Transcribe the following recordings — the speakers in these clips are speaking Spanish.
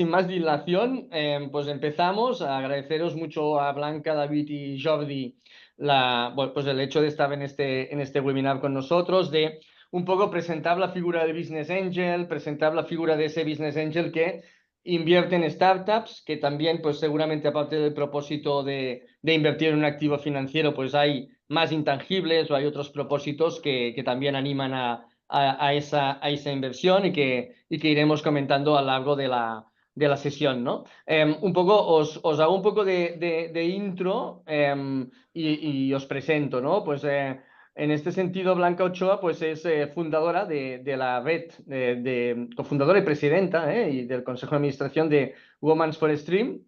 sin más dilación, pues empezamos. A agradeceros mucho a Blanca, David y Jordi bueno, pues el hecho de estar en este webinar con nosotros, de un poco presentar la figura de Business Angel, presentar la figura de ese Business Angel que invierte en startups, que también, pues seguramente aparte del propósito de invertir en un activo financiero, pues hay más intangibles o hay otros propósitos que también animan a esa inversión y que iremos comentando a lo largo de la sesión, ¿no? Un poco, os hago un poco de intro y os presento, ¿no? Pues en este sentido, Blanca Ochoa pues es fundadora de la red, cofundadora y presidenta y del Consejo de Administración de Women's for Stream,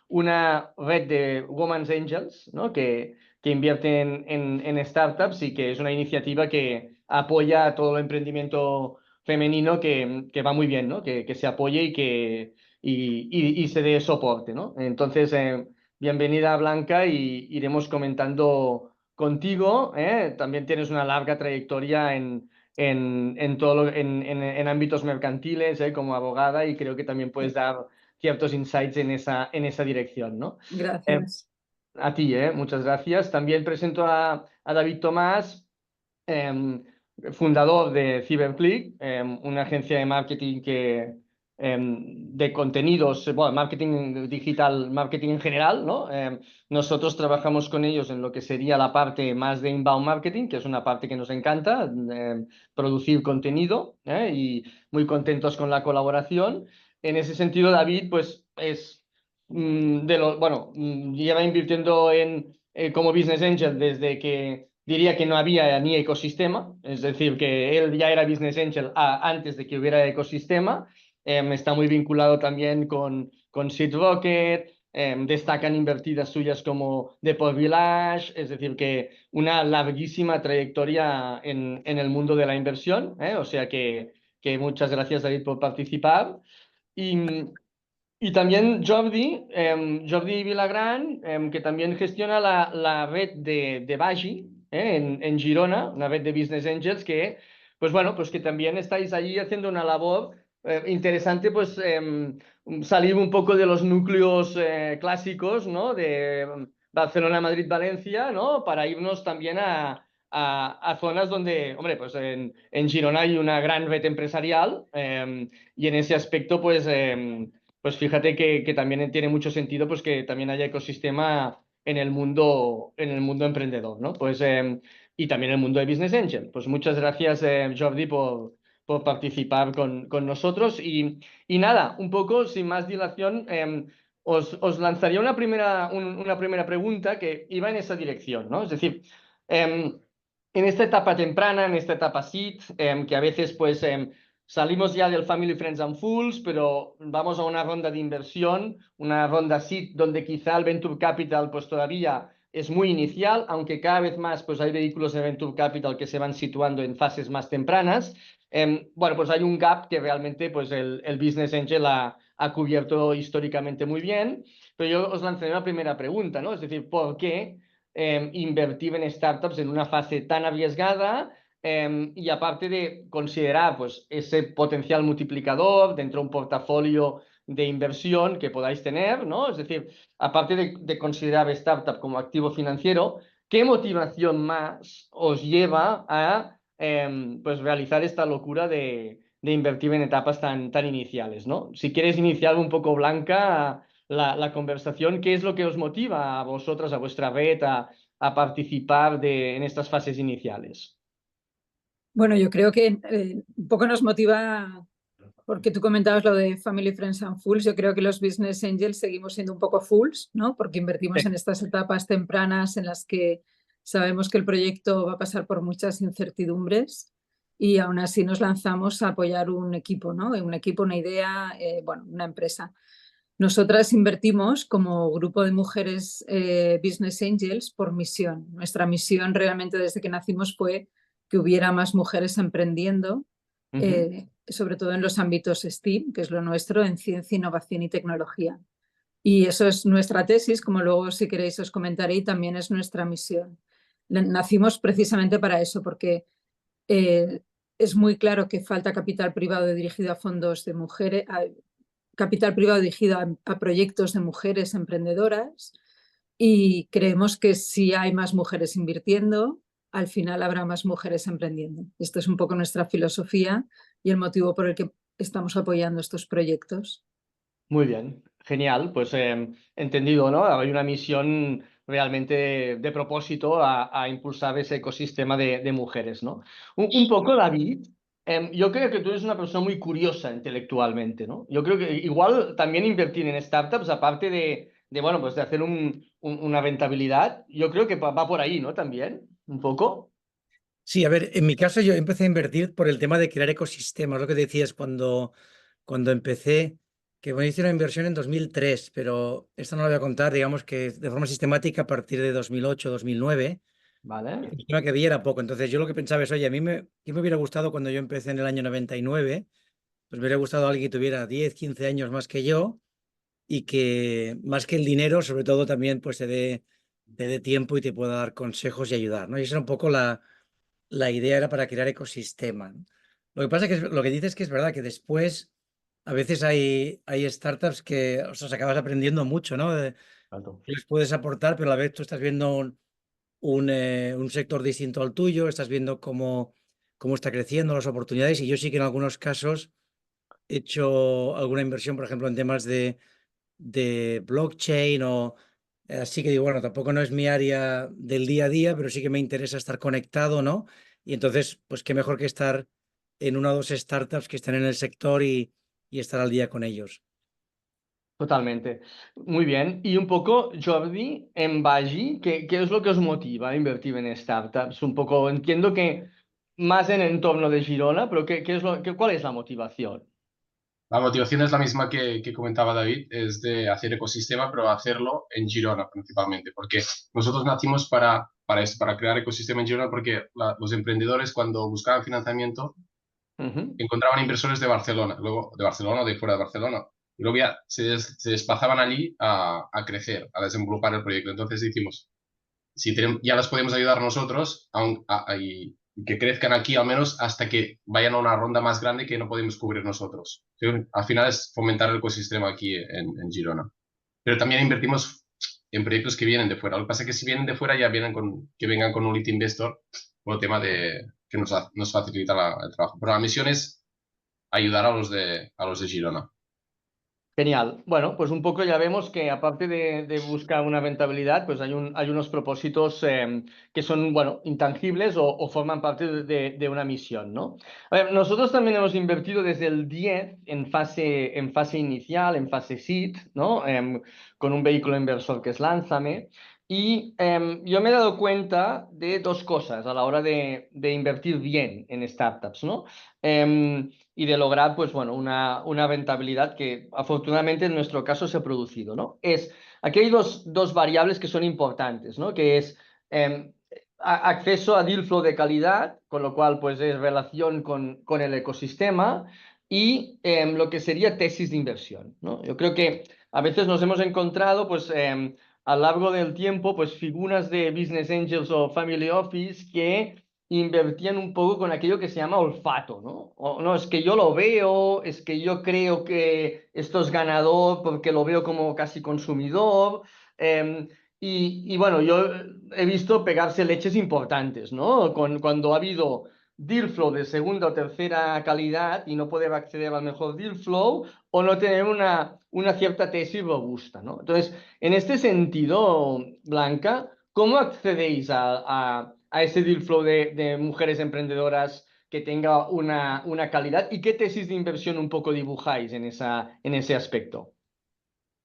una red de Women's Angels, ¿no? Que invierte en startups y que es una iniciativa que apoya todo el emprendimiento femenino que va muy bien, ¿no? Que se apoye y se dé soporte, ¿no? Entonces, bienvenida Blanca y iremos comentando contigo. También tienes una larga trayectoria en ámbitos mercantiles, como abogada, y creo que también puedes dar ciertos insights en esa dirección, ¿no? Eh, Gracias. a ti, muchas gracias. También presento a David Tomás, em, fundador de CyberClick, una agencia de marketing de contenidos, bueno, marketing digital, marketing en general, ¿no? Nosotros trabajamos con ellos en lo que sería la parte más de inbound marketing, que es una parte que nos encanta, producir contenido, y muy contentos con la colaboración. En ese sentido, David, pues es bueno, lleva invirtiendo como Business Angel desde que diría que no había ni ecosistema, es decir, que él ya era Business Angel antes de que hubiera ecosistema. Está muy vinculado también con Seed Rocket, destacan invertidas suyas como Depot Village, es decir, que una larguísima trayectoria en el mundo de la inversión, o sea que muchas gracias, David, por participar. Y, y también Jordi Vilagrán, que también gestiona la red de Bagi, en Girona, una red de Business Angels que, pues bueno, pues que también estáis allí haciendo una labor interesante, pues salir un poco de los núcleos clásicos, ¿no? De Barcelona, Madrid, Valencia, ¿no? Para irnos también a zonas donde, hombre, pues en Girona hay una gran red empresarial, y en ese aspecto, pues fíjate que también tiene mucho sentido pues que también haya ecosistema en el mundo emprendedor, ¿no? Pues, y también en el mundo de Business Angel. Pues muchas gracias, Jordi, por participar con nosotros. Y nada, un poco sin más dilación, os lanzaría una primera pregunta que iba en esa dirección, ¿no? Es decir, en esta etapa temprana, en esta etapa seed, que a veces pues salimos ya del Family, Friends and Fools, pero vamos a una ronda de inversión, una ronda seed donde quizá el Venture Capital pues todavía es muy inicial, aunque cada vez más pues hay vehículos de Venture Capital que se van situando en fases más tempranas. Bueno, pues hay un gap que realmente pues el Business Angel ha cubierto históricamente muy bien, pero yo os lanzaré una primera pregunta, ¿no? Es decir, ¿por qué invertir en startups en una fase tan arriesgada? Y aparte de considerar pues, ese potencial multiplicador dentro de un portafolio de inversión que podáis tener, ¿no? Es decir, aparte de considerar startup como activo financiero, ¿qué motivación más os lleva a pues realizar esta locura de invertir en etapas tan iniciales, ¿no? Si quieres iniciar un poco, Blanca, la conversación, ¿qué es lo que os motiva a vosotras, a vuestra red, a participar en estas fases iniciales? Bueno, yo creo que un poco nos motiva, porque tú comentabas lo de Family, Friends and Fools. Yo creo que los Business Angels seguimos siendo un poco fools, ¿no? Porque invertimos en estas etapas tempranas en las que sabemos que el proyecto va a pasar por muchas incertidumbres y aún así nos lanzamos a apoyar un equipo, ¿no? Un equipo, una idea, bueno, una empresa. Nosotras invertimos como grupo de mujeres Business Angels por misión. Nuestra misión realmente desde que nacimos fue que hubiera más mujeres emprendiendo, sobre todo en los ámbitos STEAM, que es lo nuestro, en ciencia, innovación y tecnología. Y eso es nuestra tesis, como luego si queréis os comentaré, y también es nuestra misión. Nacimos precisamente para eso, porque es muy claro que falta capital privado dirigido a fondos de mujeres, capital privado dirigido a proyectos de mujeres emprendedoras y creemos que si hay más mujeres invirtiendo, al final habrá más mujeres emprendiendo. Esta es un poco nuestra filosofía y el motivo por el que estamos apoyando estos proyectos. Muy bien, genial, pues entendido, ¿no? Hay una misión realmente de propósito a impulsar ese ecosistema de mujeres, ¿no? Un poco, David, yo creo que tú eres una persona muy curiosa intelectualmente, ¿no? Yo creo que igual también invertir en startups, aparte bueno, pues de hacer una rentabilidad, yo creo que va por ahí, ¿no? También, un poco. Sí, a ver, en mi caso yo empecé a invertir por el tema de crear ecosistemas, lo que decías cuando empecé, que bueno, hice una inversión en 2003, pero esto no lo voy a contar, digamos que de forma sistemática a partir de 2008, 2009, Vale, el tema que vi era poco. Entonces yo lo que pensaba es, oye, ¿qué me hubiera gustado cuando yo empecé en el año 99? Pues me hubiera gustado alguien que tuviera 10, 15 años más que yo y que más que el dinero, sobre todo también pues te dé tiempo y te pueda dar consejos y ayudar, ¿no? Y esa era un poco la idea era para crear ecosistema, ¿no? Lo que pasa es que lo que dices que es verdad que después a veces hay startups que o sea, acabas aprendiendo mucho, ¿no? tanto. Les puedes aportar, pero a la vez tú estás viendo un sector distinto al tuyo, estás viendo cómo está creciendo las oportunidades y yo sí que en algunos casos he hecho alguna inversión, por ejemplo, en temas de blockchain o así que digo, bueno, tampoco no es mi área del día a día, pero sí que me interesa estar conectado, ¿no? Y entonces, pues qué mejor que estar en una o dos startups que estén en el sector y estar al día con ellos. Totalmente. Muy bien. Y un poco, Jordi, en Bagi, ¿qué es lo que os motiva a invertir en startups? Un poco, entiendo que más en el entorno de Girona, pero ¿cuál es la motivación? La motivación es la misma que comentaba David, es de hacer ecosistema, pero hacerlo en Girona principalmente, porque nosotros nacimos para esto, para crear ecosistema en Girona, porque los emprendedores cuando buscaban financiamiento Ujú. encontraban inversores de Barcelona, luego de Barcelona o de fuera de Barcelona, y luego ya se desplazaban allí a crecer, a desenvolupar el proyecto. Entonces decimos, si ya las podemos ayudar nosotros y que crezcan aquí al menos hasta que vayan a una ronda más grande que no podemos cubrir nosotros. ¿Sí? Al final es fomentar el ecosistema aquí en Girona. Pero también invertimos en proyectos que vienen de fuera. Lo que pasa es que si vienen de fuera ya vienen que vengan con un lead investor por el tema de que nos facilita el trabajo. Pero la misión es ayudar a los de Girona. Genial. Bueno, pues un poco ya vemos que aparte de buscar una rentabilidad, pues hay unos propósitos que son, bueno, intangibles o forman parte de una misión, ¿no? A ver, nosotros también hemos invertido desde el 10 en fase inicial, en fase seed, ¿no? Con un vehículo inversor que es Lánzame. Y yo me he dado cuenta de dos cosas a la hora de invertir bien en startups, ¿no? Y de lograr, pues bueno, una rentabilidad que afortunadamente en nuestro caso se ha producido, ¿no? Aquí hay dos variables que son importantes, ¿no? Que es eh, acceso a deal flow de calidad, con lo cual pues es relación con el ecosistema y lo que sería tesis de inversión, ¿no? Yo creo que a veces nos hemos encontrado pues a lo largo del tiempo pues figuras de business angels o family office que invertían un poco con aquello que se llama olfato, ¿no? No, es que yo lo veo, es que yo creo que esto es ganador porque lo veo como casi consumidor. eh, y bueno, yo he visto pegarse leches importantes, ¿no? Cuando ha habido deal flow de segunda o tercera calidad y no poder acceder al mejor deal flow o no tener una cierta tesis robusta, ¿no? Entonces, en este sentido, Blanca, ¿cómo accedéis a ese deal flow de mujeres emprendedoras que tenga una calidad? ¿Y qué tesis de inversión un poco dibujáis en ese aspecto?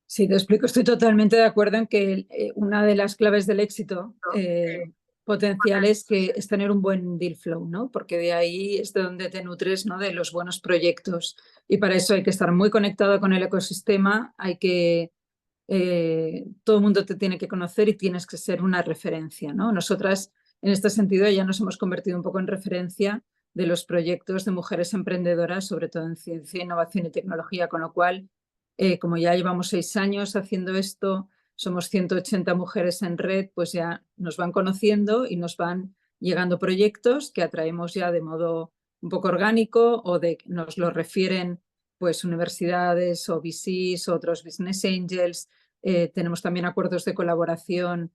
Sí, te explico. Estoy totalmente de acuerdo en que una de las claves del éxito potencial es tener un buen deal flow, ¿no? Porque de ahí es de donde te nutres, ¿no? De los buenos proyectos. Y para eso hay que estar muy conectado con el ecosistema, todo el mundo te tiene que conocer y tienes que ser una referencia, ¿no? Nosotras, en este sentido, ya nos hemos convertido un poco en referencia de los proyectos de mujeres emprendedoras, sobre todo en ciencia, innovación y tecnología, con lo cual como ya llevamos 6 años haciendo esto, somos 180 mujeres en red, pues ya nos van conociendo y nos van llegando proyectos que atraemos ya de modo un poco orgánico o nos lo refieren pues universidades o VCs, otros business angels. Tenemos también acuerdos de colaboración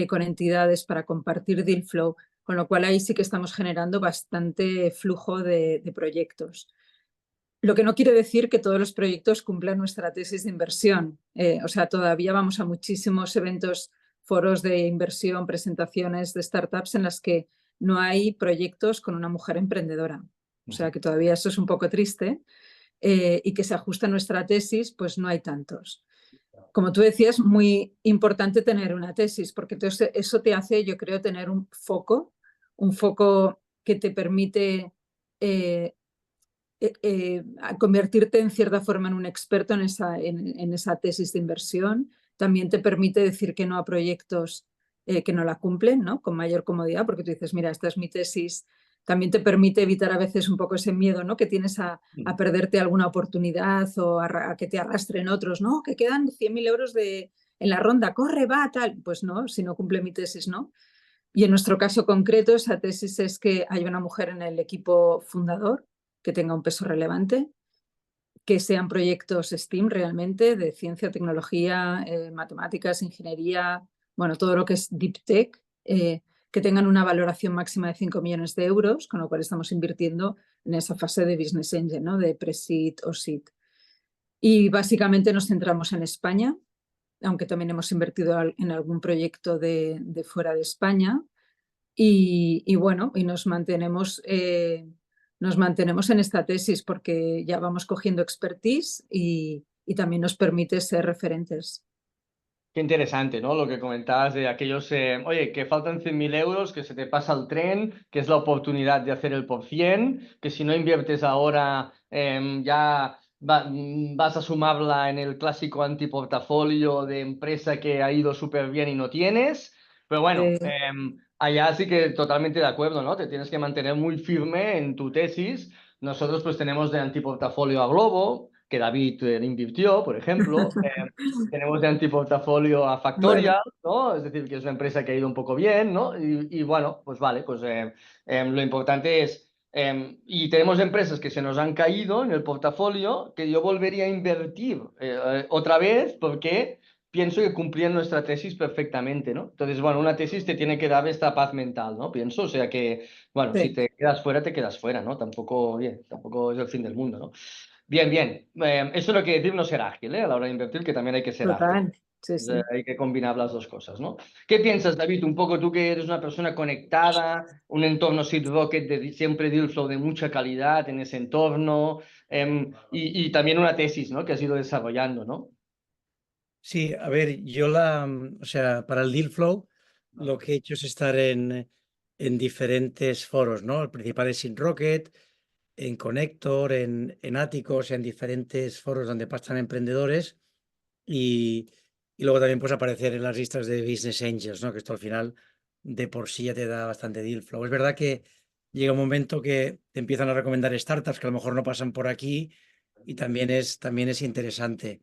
con entidades para compartir deal flow, con lo cual ahí sí que estamos generando bastante flujo de proyectos. Lo que no quiere decir que todos los proyectos cumplan nuestra tesis de inversión. O sea, todavía vamos a muchísimos eventos, foros de inversión, presentaciones de startups en las que no hay proyectos con una mujer emprendedora. O sea, que todavía eso es un poco triste y que se ajusta a nuestra tesis, pues no hay tantos. Como tú decías, muy importante tener una tesis, porque entonces eso te hace, yo creo, tener un foco que te permite convertirte en cierta forma en un experto en esa tesis de inversión. También te permite decir que no a proyectos que no la cumplen, ¿no? Con mayor comodidad, porque tú dices, mira, esta es mi tesis. También te permite evitar a veces un poco ese miedo, ¿no? Que tienes a perderte alguna oportunidad o a que te arrastren otros, ¿no? Que quedan 100.000 euros en la ronda, corre, va, tal. Pues no, si no cumple mi tesis, ¿no? Y en nuestro caso concreto, esa tesis es que hay una mujer en el equipo fundador que tenga un peso relevante, que sean proyectos STEAM realmente, de ciencia, tecnología, matemáticas, ingeniería, bueno, todo lo que es Deep Tech, que tengan una valoración máxima de 5 millones de euros, con lo cual estamos invirtiendo en esa fase de Business Angel, ¿no? De Pre-Seed o Seed. Y básicamente nos centramos en España, aunque también hemos invertido en algún proyecto de fuera de España. Y bueno, y nos mantenemos en esta tesis porque ya vamos cogiendo expertise y también nos permite ser referentes. Qué interesante, ¿no? Lo que comentabas de aquellos, oye, que faltan 100.000 euros, que se te pasa el tren, que es la oportunidad de hacer el por 100, que si no inviertes ahora ya vas a sumarla en el clásico antiportafolio de empresa que ha ido súper bien y no tienes. Pero bueno, allá sí que totalmente de acuerdo, ¿no? Te tienes que mantener muy firme en tu tesis. Nosotros pues tenemos de antiportafolio a Globo, que David invirtió, por ejemplo. Tenemos de antiportafolio a Factorial, ¿no? Es decir, que es una empresa que ha ido un poco bien, ¿no? Y bueno, pues vale, pues lo importante es... y tenemos empresas que se nos han caído en el portafolio que yo volvería a invertir otra vez porque pienso que cumplían nuestra tesis perfectamente, ¿no? Entonces, bueno, una tesis te tiene que dar esta paz mental, ¿no? Pienso, o sea que, bueno, si te quedas fuera, te quedas fuera, ¿no? Tampoco, bien, tampoco es el fin del mundo, ¿no? Bien, bien. Eso no quiere decir no ser ágil, ¿eh? A la hora de invertir, que también hay que ser ágil. Total, sí, sí. Hay que combinar las dos cosas, ¿no? ¿Qué piensas, David? Un poco tú que eres una persona conectada, un entorno Seed Rocket de siempre deal flow de mucha calidad en ese entorno, y también una tesis, ¿no? Que has ido desarrollando, ¿no? Sí, a ver, o sea, para el deal flow lo que he hecho es estar en diferentes foros, ¿no? El principal es Rocket, en Connector, en Áticos, en diferentes foros donde pasan emprendedores y luego también pues aparecer en las listas de Business Angels, ¿no? Que esto al final de por sí ya te da bastante deal flow. Es verdad que llega un momento que te empiezan a recomendar startups que a lo mejor no pasan por aquí y también es interesante.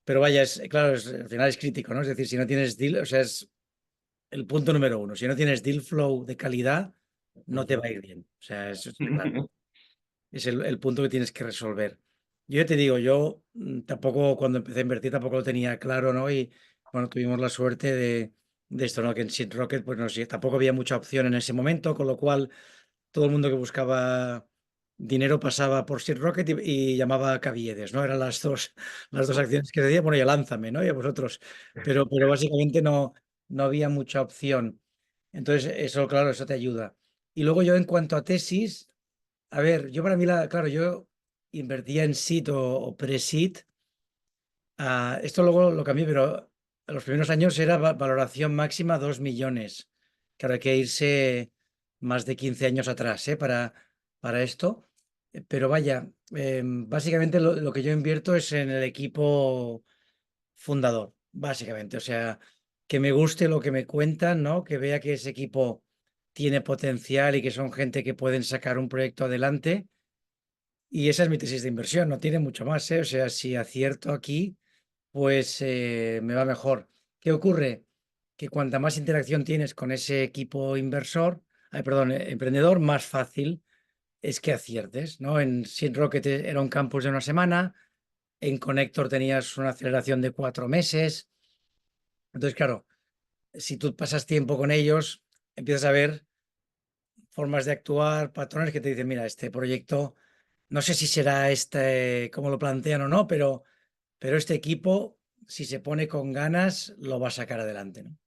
Pero vaya, claro, al final es crítico, ¿no? Es decir, si no tienes deal, o sea, es el punto número uno. Si no tienes deal flow de calidad, no te va a ir bien. O sea, eso está claro. Es el punto que tienes que resolver. Yo ya te digo, yo tampoco cuando empecé a invertir tampoco lo tenía claro, ¿no? Y bueno, tuvimos la suerte de esto, ¿no? Que en Seed Rocket, pues no sé, tampoco había mucha opción en ese momento, con lo cual todo el mundo que buscaba dinero pasaba por Seed Rocket y llamaba a Caviedes, ¿no? Eran las dos acciones que decía, bueno, ya lánzame, ¿no? Y a vosotros. Pero básicamente no había mucha opción. Entonces, eso, claro, eso te ayuda. Y luego yo en cuanto a tesis, a ver, yo para mí, claro, yo invertía en SIT o pre-SIT. Esto luego lo cambié, pero en los primeros años era valoración máxima 2 millones. Claro, hay que irse más de 15 años atrás, para esto. Pero vaya, básicamente lo que yo invierto es en el equipo fundador, básicamente. O sea, que me guste lo que me cuentan, ¿no? Que vea que ese equipo tiene potencial y que son gente que pueden sacar un proyecto adelante. Y esa es mi tesis de inversión, no tiene mucho más, ¿eh? O sea, si acierto aquí, pues me va mejor. ¿Qué ocurre? Que cuanta más interacción tienes con ese equipo inversor, perdón, emprendedor, más fácil es que aciertes, ¿no? En SynRocket era un campus de una semana, en Connector tenías una aceleración de 4 meses. Entonces, claro, si tú pasas tiempo con ellos, empiezas a ver formas de actuar, patrones que te dicen, mira, este proyecto, no sé si será como lo plantean o no, pero este equipo, si se pone con ganas, lo va a sacar adelante, ¿no?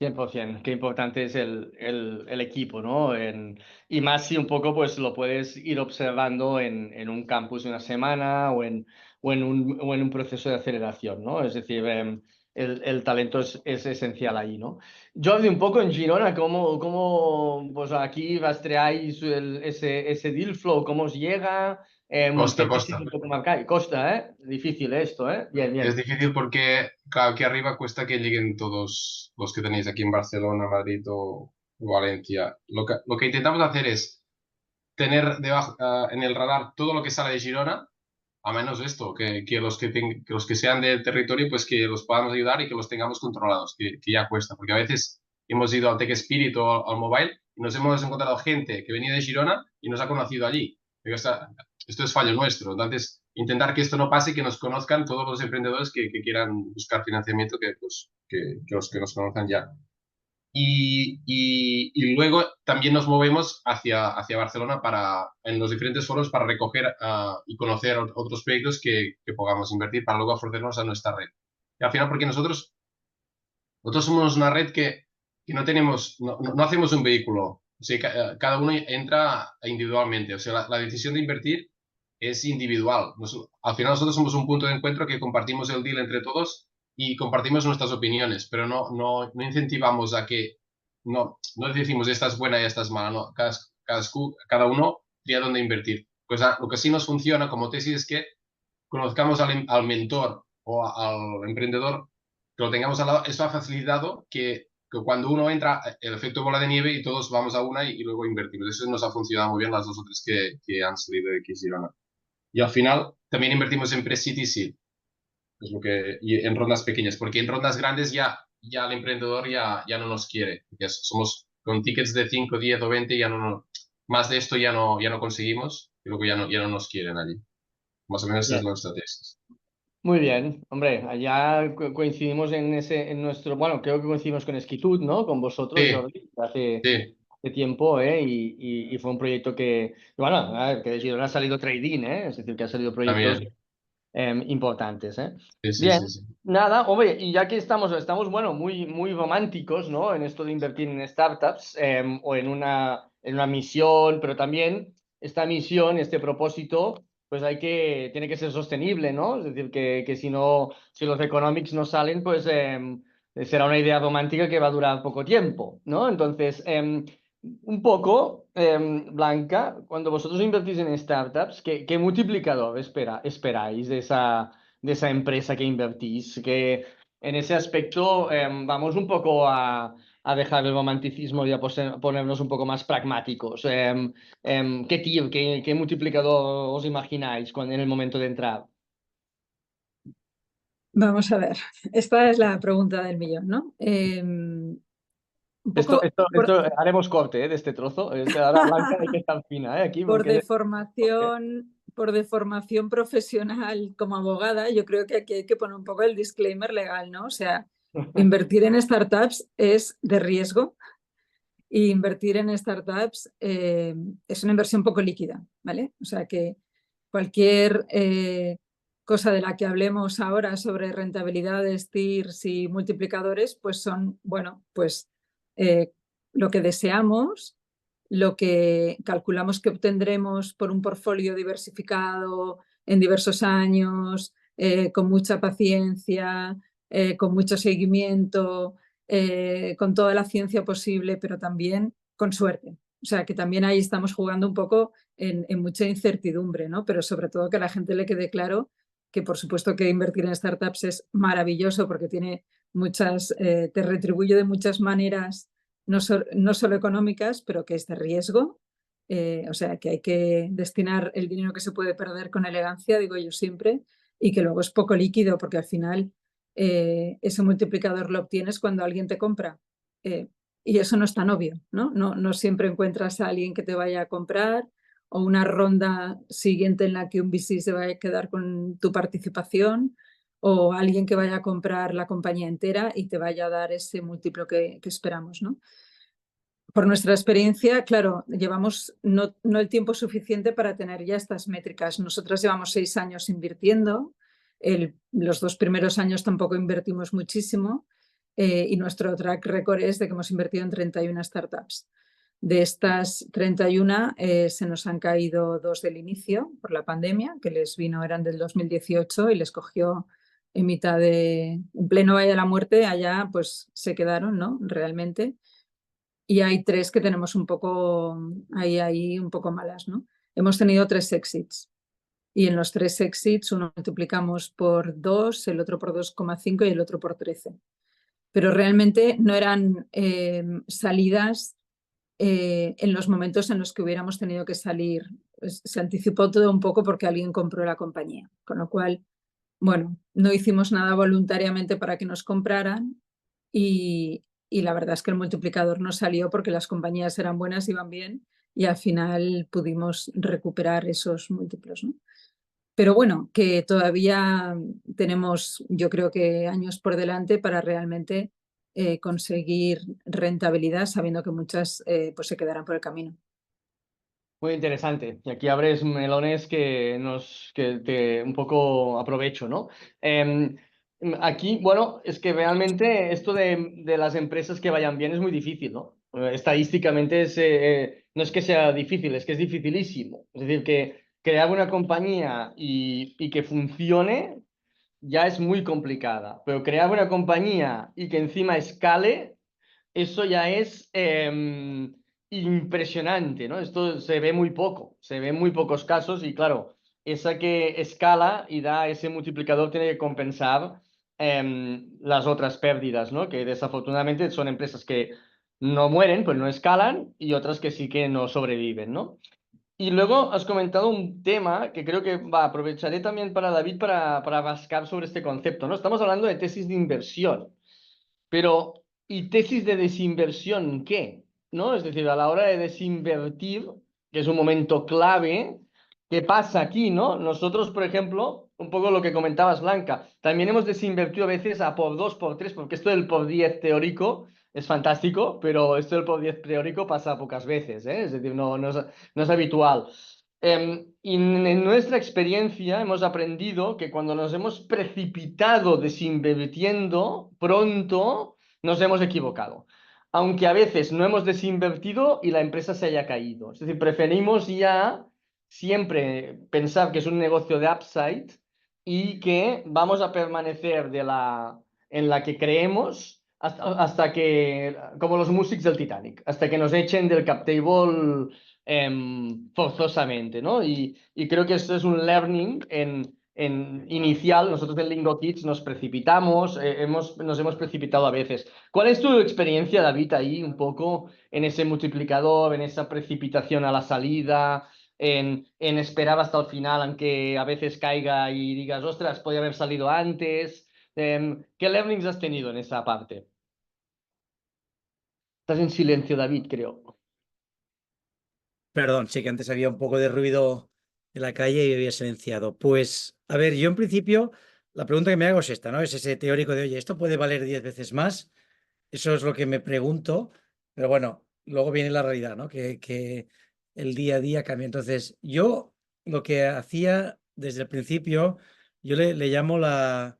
100%, qué importante es el equipo, ¿no? Y más si un poco pues lo puedes ir observando en un campus de una semana o en un proceso de aceleración, ¿no? Es decir, el talento es esencial ahí, ¿no? Jordi, un poco en Girona, ¿cómo pues aquí rastreáis ese deal flow? ¿Cómo os llega? ¿Qué Costa. un poco marcáis? Costa, ¿eh? Difícil esto, ¿eh? Bien, Es bien. difícil porque, claro, aquí arriba cuesta que lleguen todos los que tenéis aquí en Barcelona, Madrid o Valencia. Lo que intentamos hacer es tener debajo, en el radar todo lo que sale de Girona, a menos esto, que los que sean del territorio, pues que los podamos ayudar y que los tengamos controlados, que ya cuesta, porque a veces hemos ido al Tech Spirit o al Mobile y nos hemos encontrado gente que venía de Girona y nos ha conocido allí. Esto es fallo nuestro. Entonces, intentar que esto no pase y que nos conozcan todos los emprendedores que quieran buscar financiamiento, que los que nos conozcan ya. Y luego también nos movemos hacia Barcelona en los diferentes foros para recoger y conocer otros proyectos que podamos invertir para luego ofrecernos a nuestra red. Y al final, porque nosotros somos una red que no tenemos, no hacemos un vehículo. O sea, cada uno entra individualmente. O sea, la decisión de invertir es individual. Al final nosotros somos un punto de encuentro que compartimos el deal entre todos y compartimos nuestras opiniones, pero no incentivamos a que, no decimos esta es buena y esta es mala, no. Cada uno tría dónde invertir. Pues lo que sí nos funciona como tesis es que conozcamos al mentor o al emprendedor, que lo tengamos al lado. Eso ha facilitado que cuando uno entra, el efecto bola de nieve y todos vamos a una y luego invertimos. Eso nos ha funcionado muy bien las 2 o 3 que han salido de X Girona. Y al final también invertimos en Pre-Seed Seed, y en rondas pequeñas, porque en rondas grandes ya el emprendedor ya no nos quiere. Somos con tickets de 5, 10 o 20, más de esto ya no conseguimos y luego ya no nos quieren allí. Más o menos es Bien. nuestra tesis. Muy bien, hombre, allá coincidimos en nuestro, bueno, creo que coincidimos con Esquitud, ¿no? Con vosotros, Sí, Jordi, hace sí, tiempo, ¿eh? Y fue un proyecto bueno, a ver, que de Girona ha salido trading, ¿eh? Es decir, que han salido proyectos también. importantes, ¿eh? Sí, sí, Bien, sí, sí. nada, hombre, y ya que estamos bueno, muy románticos, ¿no? En esto de invertir en startups o en una misión, pero también esta misión, este propósito, pues tiene que ser sostenible, ¿no? Es decir, que si no, si los economics no salen, pues será una idea romántica que va a durar poco tiempo, ¿no? Entonces, un poco, Blanca, cuando vosotros invertís en startups, ¿qué multiplicador esperáis de esa empresa que invertís? Que en ese aspecto vamos un poco a dejar el romanticismo y a ponernos un poco más pragmáticos. ¿Qué multiplicador os imagináis en el momento de entrar? Vamos a ver, esta es la pregunta del millón, ¿no? Un poco Haremos corte, de este trozo. Ahora Blanca hay que estar fina, aquí por porque... deformación profesional como abogada, yo creo que aquí hay que poner un poco el disclaimer legal, ¿no? O sea, invertir en startups es de riesgo y invertir en startups es una inversión poco líquida, ¿vale? O sea que cualquier cosa de la que hablemos ahora sobre rentabilidades, TIRs y multiplicadores, pues son, bueno, pues lo que deseamos, lo que calculamos que obtendremos por un portfolio diversificado en diversos años, con mucha paciencia, con mucho seguimiento, con toda la ciencia posible, pero también con suerte. O sea, que también ahí estamos jugando un poco en mucha incertidumbre, ¿no? Pero sobre todo que a la gente le quede claro que por supuesto que invertir en startups es maravilloso porque tiene te retribuye de muchas maneras, no solo económicas, pero que es de riesgo. O sea, que hay que destinar el dinero que se puede perder con elegancia, digo yo siempre, y que luego es poco líquido porque al final ese multiplicador lo obtienes cuando alguien te compra y eso no es tan obvio, ¿no? No siempre encuentras a alguien que te vaya a comprar o una ronda siguiente en la que un VC se vaya a quedar con tu participación o alguien que vaya a comprar la compañía entera y te vaya a dar ese múltiplo que esperamos, ¿no? Por nuestra experiencia, claro, llevamos no el tiempo suficiente para tener ya estas métricas. Nosotras llevamos 6 años invirtiendo. Los 2 primeros años tampoco invertimos muchísimo y nuestro track record es de que hemos invertido en 31 startups. De estas 31 se nos han caído 2 del inicio por la pandemia, que les vino, eran del 2018 y les cogió en mitad en pleno Valle de la Muerte, allá pues se quedaron, ¿no? Realmente. Y hay 3 que tenemos un poco ahí un poco malas, ¿no? Hemos tenido 3 exits y en los 3 exits uno multiplicamos por 2, el otro por 2,5 y el otro por 13. Pero realmente no eran salidas en los momentos en los que hubiéramos tenido que salir. Se anticipó todo un poco porque alguien compró la compañía, con lo cual, bueno, no hicimos nada voluntariamente para que nos compraran y la verdad es que el multiplicador no salió porque las compañías eran buenas, iban bien y al final pudimos recuperar esos múltiplos, ¿no? Pero bueno, que todavía tenemos, yo creo que años por delante para realmente conseguir rentabilidad, sabiendo que muchas pues se quedarán por el camino. Muy interesante. Y aquí abres melones que te un poco aprovecho, ¿no? Aquí, bueno, es que realmente esto de las empresas que vayan bien es muy difícil, ¿no? Estadísticamente no es que sea difícil, es que es dificilísimo. Es decir, que crear una compañía y que funcione ya es muy complicada, pero crear una compañía y que encima escale, eso ya es impresionante, ¿no? Esto se ve muy poco, se ve en muy pocos casos y claro, esa que escala y da ese multiplicador tiene que compensar las otras pérdidas, ¿no? Que desafortunadamente son empresas que no mueren, pues no escalan y otras que sí que no sobreviven, ¿no? Y luego has comentado un tema que creo que aprovecharé también para David para rascar sobre este concepto, ¿no? Estamos hablando de tesis de inversión, pero ¿y tesis de desinversión qué? ¿No? Es decir, a la hora de desinvertir, que es un momento clave, ¿qué pasa aquí, no? Nosotros, por ejemplo, un poco lo que comentabas, Blanca, también hemos desinvertido a veces a por 2, por 3, porque esto del por 10 teórico es fantástico, pero esto del por 10 teórico pasa pocas veces, ¿eh? Es decir, no es habitual. Y en nuestra experiencia hemos aprendido que cuando nos hemos precipitado desinvirtiendo pronto, nos hemos equivocado. Aunque a veces no hemos desinvertido y la empresa se haya caído. Es decir, preferimos ya siempre pensar que es un negocio de upside y que vamos a permanecer en la que creemos hasta que, como los músicos del Titanic, hasta que nos echen del cap table forzosamente, ¿no? Y creo que esto es un learning inicial. Nosotros en Lingo Kids nos precipitamos, nos hemos precipitado a veces. ¿Cuál es tu experiencia, David, ahí un poco en ese multiplicador, en esa precipitación a la salida, en esperar hasta el final, aunque a veces caiga y digas, ostras, podía haber salido antes? ¿Qué learnings has tenido en esa parte? Estás en silencio, David, creo. Perdón, sí que antes había un poco de ruido en la calle y había silenciado. Pues, a ver, yo en principio, la pregunta que me hago es esta, ¿no? Es ese teórico de, oye, ¿esto puede valer 10 veces más? Eso es lo que me pregunto, pero bueno, luego viene la realidad, ¿no? Que el día a día cambia. Entonces, yo lo que hacía desde el principio, yo le llamo la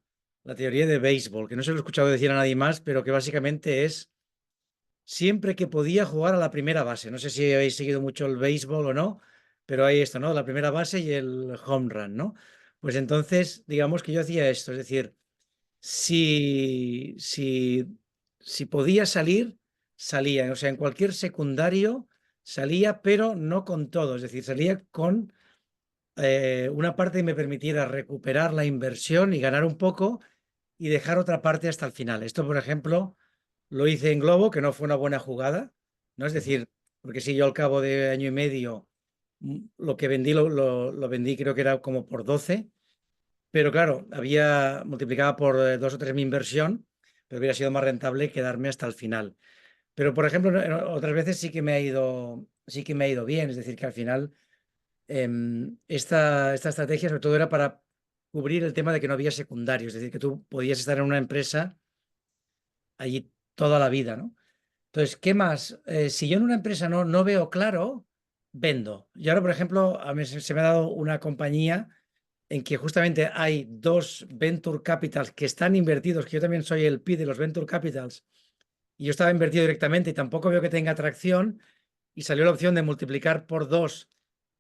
teoría de béisbol, que no se lo he escuchado decir a nadie más, pero que básicamente es siempre que podía jugar a la primera base. No sé si habéis seguido mucho el béisbol o no, pero hay esto, ¿no? La primera base y el home run, ¿no? Pues entonces, digamos que yo hacía esto, es decir, si, si, si podía salir, salía. O sea, en cualquier secundario salía, pero no con todo. Es decir, salía con una parte que me permitiera recuperar la inversión y ganar un poco y dejar otra parte hasta el final. Esto, por ejemplo, lo hice en Globo, que no fue una buena jugada, ¿no? Es decir, porque si yo al cabo de año y medio lo que vendí lo vendí creo que era como por 12, pero claro, había multiplicado por 2 o 3 mi inversión, pero hubiera sido más rentable quedarme hasta el final. Pero, por ejemplo, otras veces sí que me ha ido bien. Es decir, que al final esta estrategia sobre todo era para cubrir el tema de que no había secundarios. Es decir, que tú podías estar en una empresa allí toda la vida, ¿no? Entonces, ¿qué más? Si yo en una empresa no veo claro, vendo. Y ahora, por ejemplo, a mí se me ha dado una compañía en que justamente hay 2 venture capitals que están invertidos, que yo también soy el PI de los venture capitals, y yo estaba invertido directamente y tampoco veo que tenga atracción, y salió la opción de multiplicar por 2.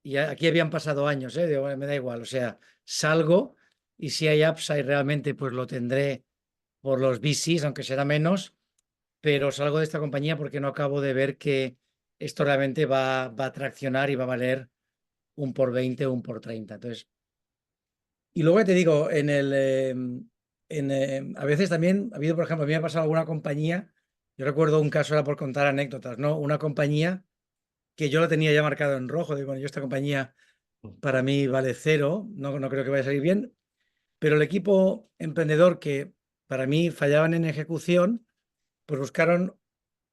Y aquí habían pasado años, ¿eh? Digo, "Bueno, me da igual, o sea, salgo y si hay upside realmente, pues lo tendré por los VCs, aunque será menos, pero salgo de esta compañía porque no acabo de ver que esto realmente va a traccionar y va a valer un por 20 o un por 30. Entonces, y luego ya te digo, a veces también ha habido, por ejemplo, a mí me ha pasado alguna compañía, yo recuerdo un caso, era por contar anécdotas, ¿no? Una compañía que yo la tenía ya marcado en rojo, digo, bueno, yo esta compañía para mí vale 0, no creo que vaya a salir bien, pero el equipo emprendedor que para mí fallaban en ejecución, pues buscaron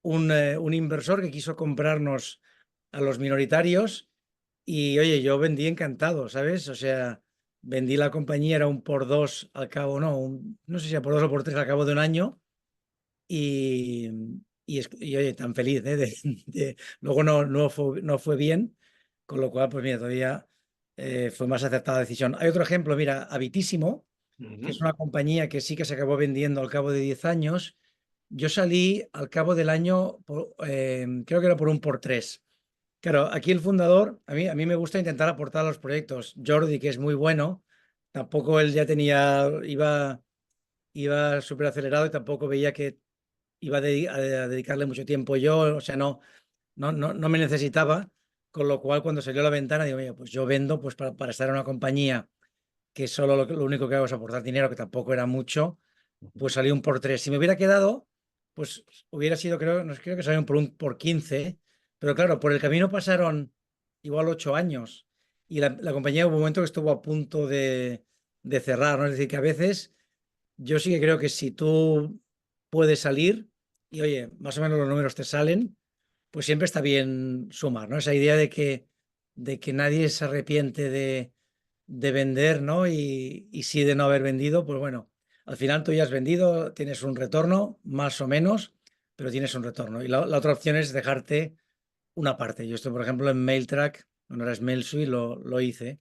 un inversor que quiso comprarnos a los minoritarios y, oye, yo vendí encantado, ¿sabes? O sea, vendí la compañía, era un por 2 al cabo, no sé si era por 2 o por 3 al cabo de un año y, oye, tan feliz, ¿eh? Luego no fue bien, con lo cual, pues mira, todavía fue más acertada la decisión. Hay otro ejemplo, mira, Habitísimo, que es una compañía que sí que se acabó vendiendo al cabo de 10 años. Yo salí al cabo del año, creo que era por un por 3. Claro, aquí el fundador, a mí me gusta intentar aportar a los proyectos. Jordi, que es muy bueno, tampoco él ya iba súper acelerado y tampoco veía que iba a dedicarle mucho tiempo yo, o sea, no me necesitaba, con lo cual cuando salió a la ventana digo, oye, pues yo vendo pues para estar en una compañía que solo lo único que hago es aportar dinero, que tampoco era mucho, pues salió un por 3. Si me hubiera quedado, pues hubiera sido, creo que salió un por 15, pero claro, por el camino pasaron igual 8 años y la compañía hubo un momento que estuvo a punto de cerrar, ¿no? Es decir, que a veces yo sí que creo que si tú puedes salir y, oye, más o menos los números te salen, pues siempre está bien sumar, ¿no? Esa idea de que nadie se arrepiente de vender, ¿no? Y sí de no haber vendido, pues bueno, al final tú ya has vendido, tienes un retorno, más o menos, pero tienes un retorno. Y la otra opción es dejarte una parte. Yo estoy, por ejemplo, en MailTrack, cuando era MailSuite, lo hice.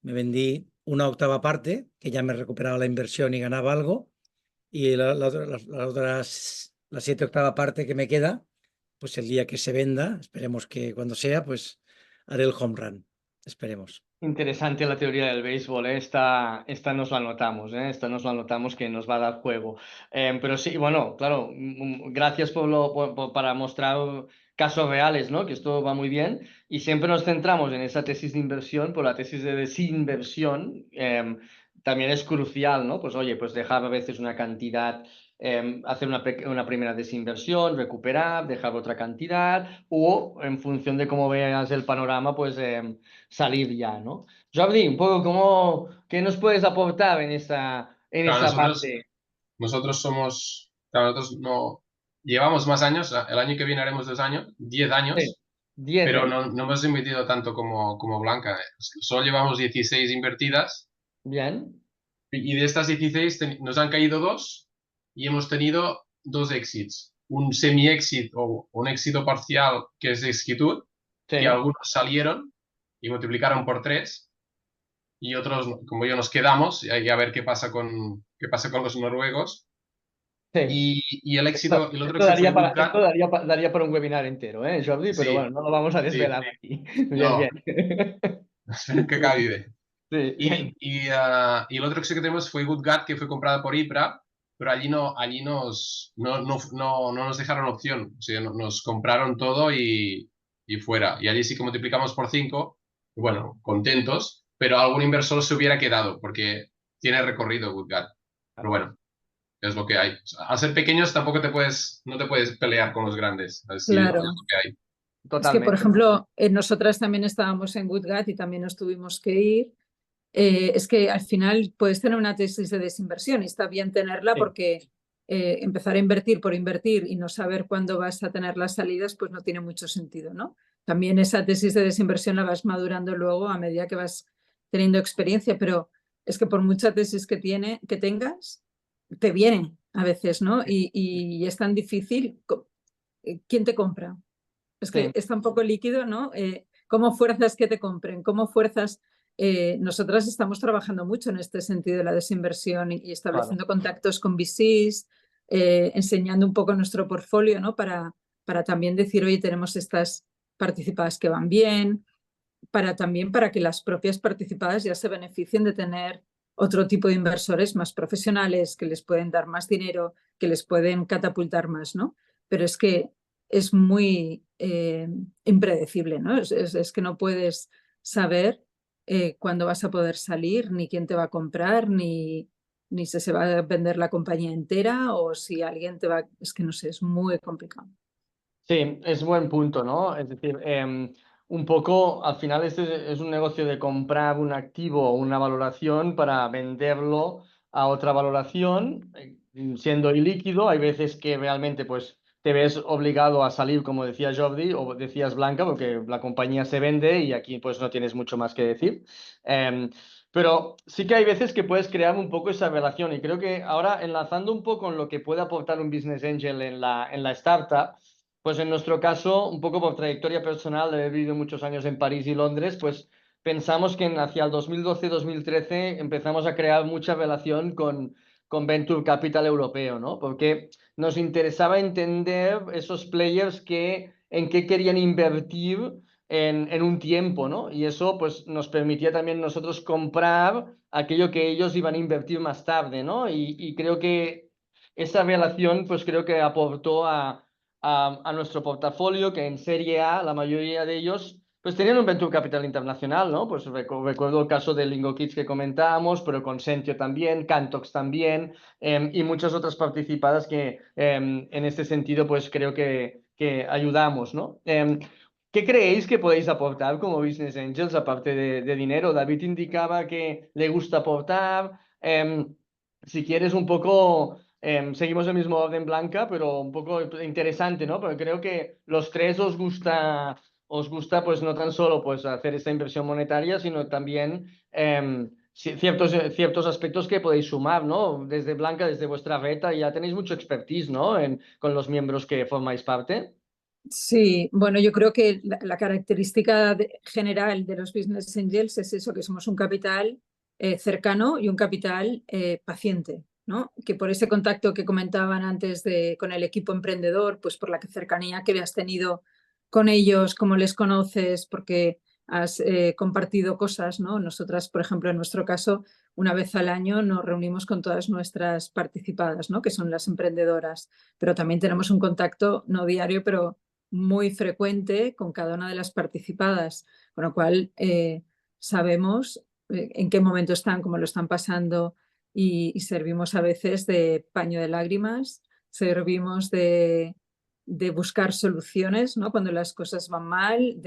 Me vendí una octava parte, que ya me recuperaba la inversión y ganaba algo, y la 7/8 parte que me queda, pues el día que se venda, esperemos que cuando sea, pues haré el home run. Esperemos. Interesante la teoría del béisbol, ¿eh? Esta nos la anotamos, ¿eh? Esta nos la anotamos que nos va a dar juego. Pero sí, bueno, claro, gracias para mostrar casos reales, ¿no? Que esto va muy bien. Y siempre nos centramos en esa tesis de inversión, pero la tesis de desinversión también es crucial, ¿no? Pues oye, pues dejar a veces una cantidad, hacer una primera desinversión, recuperar, dejar otra cantidad, o en función de cómo veas el panorama, pues salir ya, ¿no? Jordi, un poco ¿qué nos puedes aportar en Claro, esta parte? nosotros nosotros no, llevamos más años, el año que viene haremos 10 Sí, años, 10, pero ¿eh? no hemos invertido tanto como Blanca. Solo llevamos 16 invertidas Bien, y de estas 16 nos han caído 2 y hemos tenido 2 exits. Un semi-exit o un éxito parcial que es de Exquitud, que sí, algunos salieron y multiplicaron por 3 y otros, como yo, nos quedamos y a ver qué pasa con los noruegos. sí. Y el éxito, el otro Esto éxito fue daría Goodcat. daría para un webinar entero, ¿eh, Jordi? Pero Sí, bueno, no lo vamos a sí, desvelar aquí. Bien, no, bien. espero que acabe bien. Sí, bien. Y el otro éxito que tenemos fue Goodgat, que fue comprada por IPRA, pero allí no nos dejaron opción. O sea, nos compraron todo y fuera. Y allí sí que multiplicamos por 5, y bueno, contentos, pero algún inversor se hubiera quedado porque tiene recorrido Goodgat. Pero bueno, es lo que hay. O sea, al ser pequeños tampoco no te puedes pelear con los grandes. Así es Claro. lo que hay. Es que, por Totalmente. ejemplo, nosotras también estábamos en Goodgat y también nos tuvimos que ir. Es que al final puedes tener una tesis de desinversión y está bien tenerla Sí, porque empezar a invertir por invertir y no saber cuándo vas a tener las salidas, pues no tiene mucho sentido, ¿no? También esa tesis de desinversión la vas madurando luego a medida que vas teniendo experiencia, pero es que por mucha tesis que tengas, te viene a veces, ¿no? Y es tan difícil. ¿Quién te compra? Es que Sí, es tan poco líquido, ¿no? ¿Cómo fuerzas que te compren? ¿Cómo fuerzas? Nosotras estamos trabajando mucho en este sentido de la desinversión y claro. estableciendo contactos con VCs, enseñando un poco nuestro portfolio, ¿no? Para también decir, oye, tenemos estas participadas que van bien, también para que las propias participadas ya se beneficien de tener otro tipo de inversores más profesionales que les pueden dar más dinero, que les pueden catapultar más, ¿no? Pero es que es muy impredecible, ¿no? Es que no puedes saber cuándo vas a poder salir, ni quién te va a comprar, ni si se va a vender la compañía entera o si alguien te va... Es que no sé, es muy complicado. Sí, es buen punto, ¿no? Es decir, un poco, al final este es un negocio de comprar un activo o una valoración para venderlo a otra valoración, siendo ilíquido. Hay veces que realmente pues te ves obligado a salir, como decía Jordi o decías Blanca, porque la compañía se vende y aquí pues no tienes mucho más que decir. Pero sí que hay veces que puedes crear un poco esa relación y creo que ahora enlazando un poco en lo que puede aportar un business angel en la startup. Pues en nuestro caso, un poco por trayectoria personal, de haber vivido muchos años en París y Londres, pues pensamos que hacia el 2012-2013 empezamos a crear mucha relación con Venture Capital europeo, ¿no? Porque nos interesaba entender esos players en qué querían invertir en un tiempo, ¿no? Y eso pues nos permitía también nosotros comprar aquello que ellos iban a invertir más tarde, ¿no? Y creo que esa relación pues creo que aportó a nuestro portafolio, que en Serie A la mayoría de ellos pues tenían un Venture Capital internacional, ¿no? Pues recuerdo el caso de Lingo Kids que comentábamos, pero Consentio también, Cantox también, y muchas otras participadas que en este sentido pues creo que ayudamos, ¿no? ¿Qué creéis que podéis aportar como Business Angels aparte de dinero? David indicaba que le gusta aportar. Si quieres un poco... seguimos el mismo orden, Blanca, pero un poco interesante, ¿no? Porque creo que los tres os gusta pues no tan solo pues hacer esta inversión monetaria, sino también ciertos aspectos que podéis sumar, ¿no? Desde Blanca, desde vuestra reta, ya tenéis mucho expertise, ¿no? Con los miembros que formáis parte. Sí, bueno, yo creo que la característica general de los Business Angels es eso, que somos un capital cercano y un capital paciente, ¿no? Que por ese contacto que comentaban antes con el equipo emprendedor, pues por la cercanía que has tenido con ellos, cómo les conoces, porque has compartido cosas, ¿no? Nosotras, por ejemplo, en nuestro caso, una vez al año nos reunimos con todas nuestras participadas, ¿no? Que son las emprendedoras, pero también tenemos un contacto no diario, pero muy frecuente con cada una de las participadas, con lo cual sabemos en qué momento están, cómo lo están pasando y servimos a veces de paño de lágrimas, servimos de buscar soluciones, ¿no? Cuando las cosas van mal,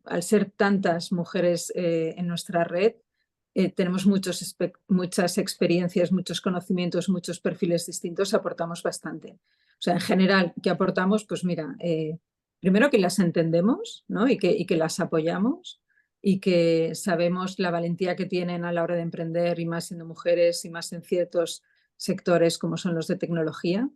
al ser tantas mujeres en nuestra red, tenemos muchas experiencias, muchos conocimientos, muchos perfiles distintos, aportamos bastante. O sea, en general, ¿qué aportamos? Pues mira, primero que las entendemos, ¿no? y que las apoyamos y que sabemos la valentía que tienen a la hora de emprender y más siendo mujeres y más en ciertos sectores como son los de tecnología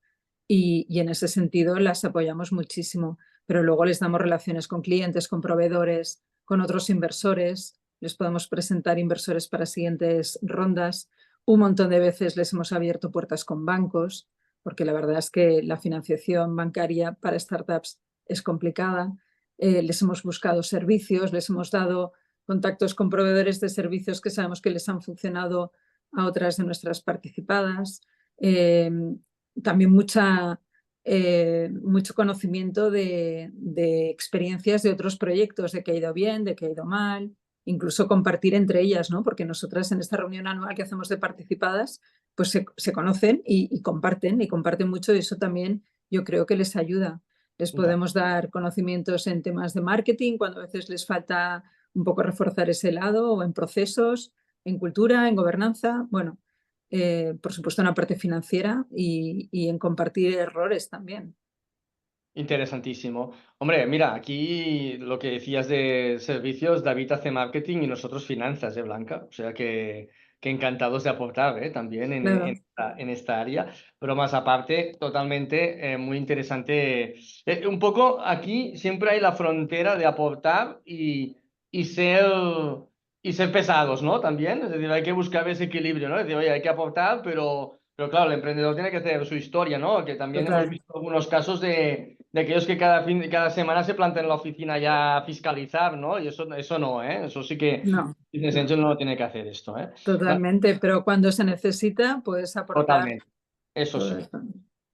y en ese sentido las apoyamos muchísimo, pero luego les damos relaciones con clientes, con proveedores, con otros inversores, les podemos presentar inversores para siguientes rondas. Un montón de veces les hemos abierto puertas con bancos, porque la verdad es que la financiación bancaria para startups es complicada. Les hemos buscado servicios, les hemos dado contactos con proveedores de servicios que sabemos que les han funcionado a otras de nuestras participadas. También mucho conocimiento de experiencias de otros proyectos, de que ha ido bien, de que ha ido mal, incluso compartir entre ellas, ¿no? Porque nosotras en esta reunión anual que hacemos de participadas, pues se conocen y comparten mucho y eso también yo creo que les ayuda. Les podemos dar conocimientos en temas de marketing cuando a veces les falta un poco reforzar ese lado o en procesos, en cultura, en gobernanza. Bueno, por supuesto en la parte financiera y en compartir errores también. Interesantísimo. Hombre, mira, aquí lo que decías de servicios, David hace marketing y nosotros finanzas, Blanca? O sea que encantados de aportar, también Claro. en esta área. Pero más aparte, totalmente muy interesante. Un poco aquí siempre hay la frontera de aportar y ser, y ser pesados, ¿no? También, es decir, hay que buscar ese equilibrio, ¿no? Es decir, oye, hay que aportar, pero claro, el emprendedor tiene que hacer su historia, ¿no? Que también hemos Total. visto algunos casos de aquellos que cada semana se plantan en la oficina ya a fiscalizar, ¿no? Y eso no, ¿eh? Eso sí que No, Business Angel no tiene que hacer esto, ¿eh? totalmente, pero cuando se necesita, puedes aportar Totalmente. Eso todo sí, esto.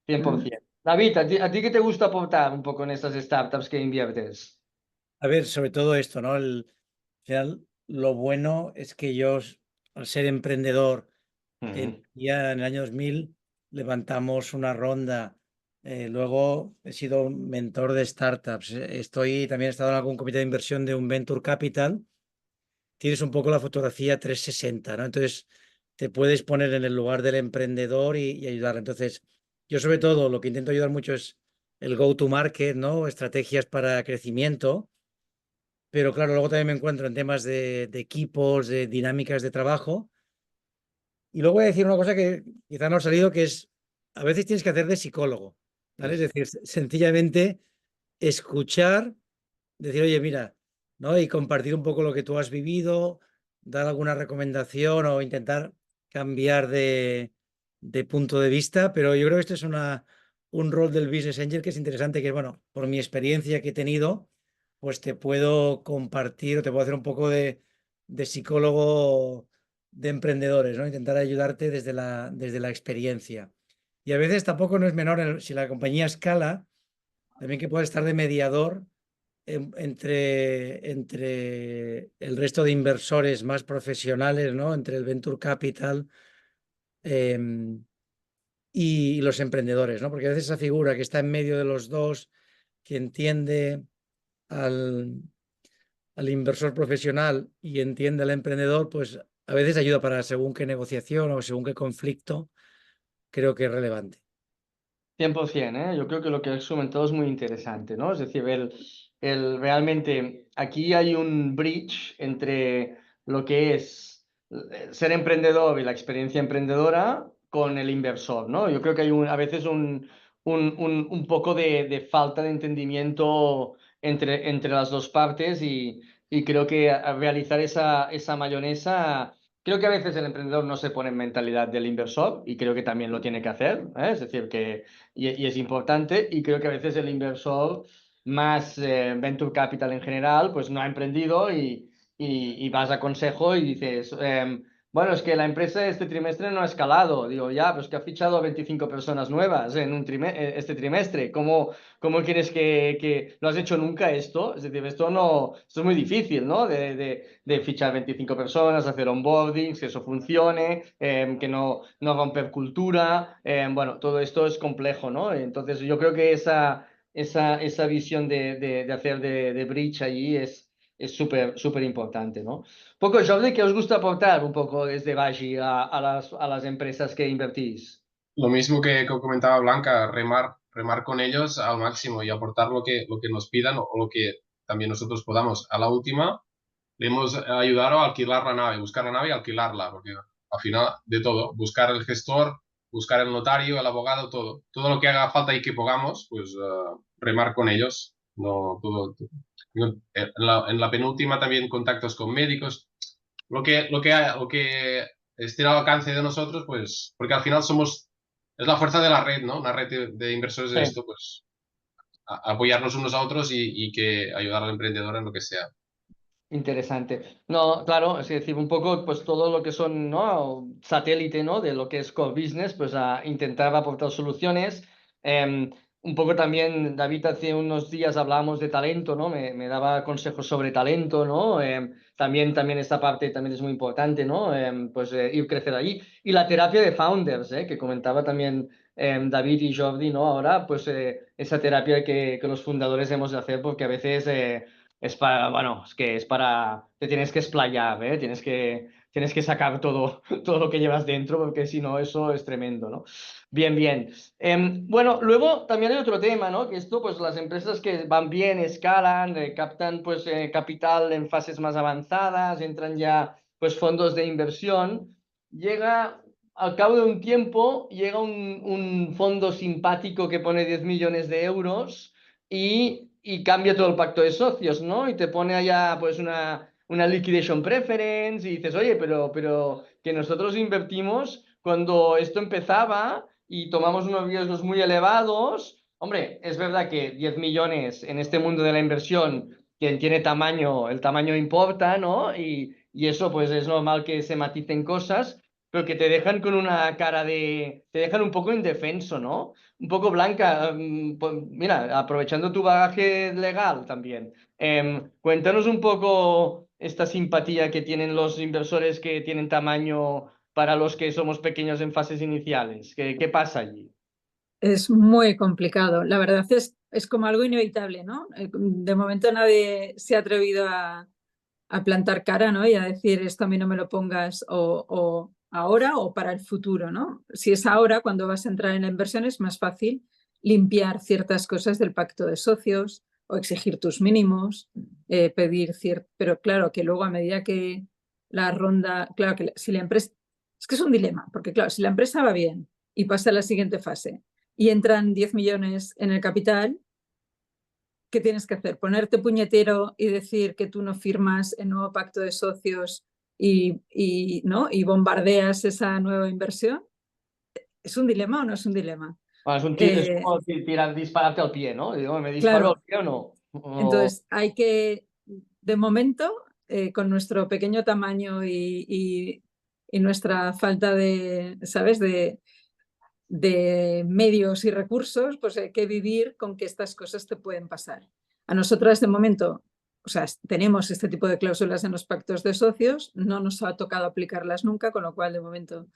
100%. David, ¿a ti qué te gusta aportar un poco en estas startups que inviertes? A ver, sobre todo esto, ¿no? Al final, lo bueno es que yo, al ser emprendedor, Ujú. ya en el año 2000 levantamos una ronda. Luego he sido mentor de startups. También he estado en algún comité de inversión de un Venture Capital. Tienes un poco la fotografía 360, ¿no? Entonces, te puedes poner en el lugar del emprendedor y ayudar. Entonces, yo sobre todo lo que intento ayudar mucho es el go-to-market, ¿no? Estrategias para crecimiento. Pero claro, luego también me encuentro en temas de equipos, de dinámicas de trabajo. Y luego voy a decir una cosa que quizá no ha salido, que es, a veces tienes que hacer de psicólogo, ¿vale? Es decir, sencillamente escuchar, decir, oye, mira, ¿no? Y compartir un poco lo que tú has vivido, dar alguna recomendación o intentar cambiar de punto de vista. Pero yo creo que este es un rol del Business Angel que es interesante, que bueno, por mi experiencia que he tenido, pues te puedo compartir o te puedo hacer un poco de psicólogo de emprendedores, ¿no? Intentar ayudarte desde la experiencia. Y a veces tampoco no es menor, si la compañía escala, también que puede estar de mediador entre el resto de inversores más profesionales, ¿no? Entre el Venture Capital y los emprendedores, ¿no? Porque a veces esa figura que está en medio de los dos, que entiende al inversor profesional y entiende al emprendedor, pues a veces ayuda para según qué negociación o según qué conflicto, creo que es relevante. 100%, ¿eh? Yo creo que lo que asumen todo es muy interesante, ¿no? Es decir, realmente aquí hay un bridge entre lo que es ser emprendedor y la experiencia emprendedora con el inversor, ¿no? Yo creo que hay a veces un poco de falta de entendimiento entre las dos partes y creo que a realizar esa mayonesa. Creo que a veces el emprendedor no se pone en mentalidad del inversor y creo que también lo tiene que hacer, ¿eh? Es decir, y es importante y creo que a veces el inversor más venture capital en general pues no ha emprendido y vas a consejo y dices, bueno, es que la empresa este trimestre no ha escalado. Digo, ya, pues que ha fichado a 25 personas nuevas en este trimestre. ¿Cómo quieres que lo has hecho nunca esto? Es decir, esto es muy difícil, ¿no? De fichar 25 personas, hacer onboardings, que eso funcione, que no romper cultura. Bueno, todo esto es complejo, ¿no? Entonces, yo creo que esa visión de hacer de bridge allí es súper importante, ¿no? Poco, Jordi, ¿qué os gusta aportar un poco desde Bagi a las empresas que invertís? Lo mismo que comentaba Blanca, remar con ellos al máximo y aportar lo que nos pidan o lo que también nosotros podamos. A la última, le hemos ayudado a alquilar la nave, buscar la nave y alquilarla, porque al final de todo, buscar el gestor, buscar el notario, el abogado, todo. Todo lo que haga falta y que podamos, pues remar con ellos. No, en la penúltima también contactos con médicos. Lo que esté al alcance de nosotros, pues, porque al final es la fuerza de la red, ¿no? Una red de inversores de Sí. esto, pues, apoyarnos unos a otros y que ayudar al emprendedor en lo que sea. Interesante. No, claro, es decir, un poco pues todo lo que son, ¿no? Satélite, ¿no? De lo que es core business, pues a intentar aportar soluciones. Un poco también, David, hace unos días hablábamos de talento, ¿no? Me daba consejos sobre talento, ¿no? También esta parte también es muy importante, ¿no? Pues ir crecer ahí. Y la terapia de founders, que comentaba también David y Jordi, ¿no? Ahora, pues esa terapia que los fundadores hemos de hacer porque a veces... es para, bueno, es que es para, te tienes que explayar, ¿eh? Tienes que tienes que sacar todo lo que llevas dentro, porque si no, eso es tremendo, ¿no? Bien, bien. Bueno, luego también hay otro tema, ¿no? Que esto, pues las empresas que van bien, escalan, captan pues capital en fases más avanzadas, entran ya pues fondos de inversión, llega al cabo de un tiempo, llega un fondo simpático que pone 10 millones de euros y cambia todo el pacto de socios, ¿no? Y te pone allá pues una liquidation preference y dices, oye, pero que nosotros invertimos cuando esto empezaba y tomamos unos riesgos muy elevados. Hombre, es verdad que 10 millones en este mundo de la inversión, quien tiene tamaño, el tamaño importa, ¿no? Y eso pues es normal que se maticen cosas, pero que te dejan con una cara de... te dejan un poco indefenso, ¿no? Un poco blanca. Pues, mira, aprovechando tu bagaje legal también, cuéntanos un poco esta simpatía que tienen los inversores que tienen tamaño para los que somos pequeños en fases iniciales. ¿Qué pasa allí? Es muy complicado. La verdad es como algo inevitable, ¿no? De momento nadie se ha atrevido a plantar cara, ¿no? Y a decir esto a mí no me lo pongas o ahora o para el futuro, ¿no? Si es ahora, cuando vas a entrar en la inversión, es más fácil limpiar ciertas cosas del pacto de socios o exigir tus mínimos, pedir cierto... Pero claro, que luego a medida que la ronda... Claro, que si la empresa... Es que es un dilema, porque claro, si la empresa va bien y pasa a la siguiente fase y entran 10 millones en el capital, ¿qué tienes que hacer? ¿Ponerte puñetero y decir que tú no firmas el nuevo pacto de socios ¿no? y bombardeas esa nueva inversión? ¿Es un dilema o no es un dilema? Bueno, es como dispararte al pie, ¿no? Digo, ¿me disparo Claro, al pie o no? entonces hay que, de momento, con nuestro pequeño tamaño y nuestra falta de, ¿sabes?, de medios y recursos, pues hay que vivir con que estas cosas te pueden pasar. A nosotras de momento, o sea, tenemos este tipo de cláusulas en los pactos de socios, no nos ha tocado aplicarlas nunca, con lo cual de momento,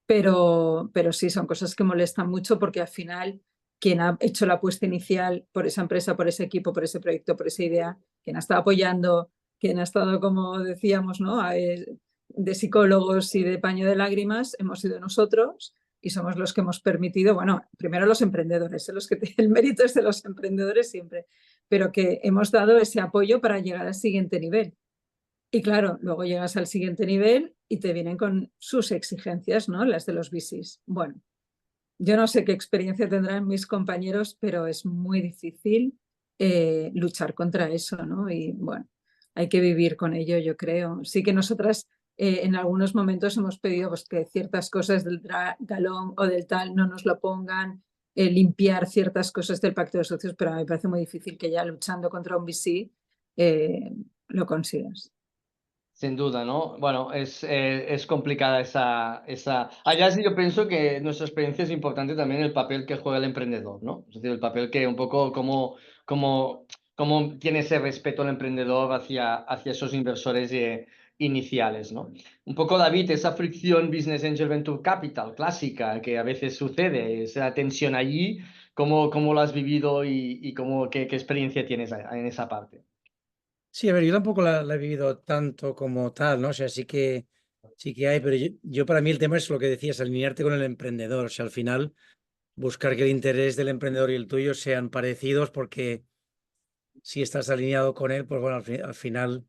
pero sí son cosas que molestan mucho porque al final quien ha hecho la apuesta inicial por esa empresa, por ese equipo, por ese proyecto, por esa idea, quien ha estado apoyando, quien ha estado, como decíamos, ¿no?, de psicólogos y de paño de lágrimas, hemos sido nosotros y somos los que hemos permitido, bueno, primero los emprendedores, el mérito es de los emprendedores siempre, pero que hemos dado ese apoyo para llegar al siguiente nivel. Y claro, luego llegas al siguiente nivel y te vienen con sus exigencias, ¿no?, las de los VCs. Bueno, yo no sé qué experiencia tendrán mis compañeros, pero es muy difícil luchar contra eso, ¿no? Y bueno, hay que vivir con ello, yo creo. Sí que nosotras en algunos momentos hemos pedido pues, que ciertas cosas del galón o del tal no nos lo pongan, limpiar ciertas cosas del pacto de socios, pero a mí me parece muy difícil que ya luchando contra un VC lo consigas. Sin duda, ¿no? Bueno, es complicada esa... Allá sí yo pienso que nuestra experiencia es importante también el papel que juega el emprendedor, ¿no? Es decir, el papel que un poco como tiene ese respeto el emprendedor hacia esos inversores iniciales, ¿no? Un poco, David, esa fricción Business Angel Venture Capital clásica que a veces sucede, esa tensión allí, ¿cómo lo has vivido y qué experiencia tienes en esa parte? Sí, a ver, yo tampoco la he vivido tanto como tal, ¿no? O sea, sí que hay, pero yo para mí el tema es lo que decías, alinearte con el emprendedor. O sea, al final buscar que el interés del emprendedor y el tuyo sean parecidos, porque si estás alineado con él, pues bueno, al final,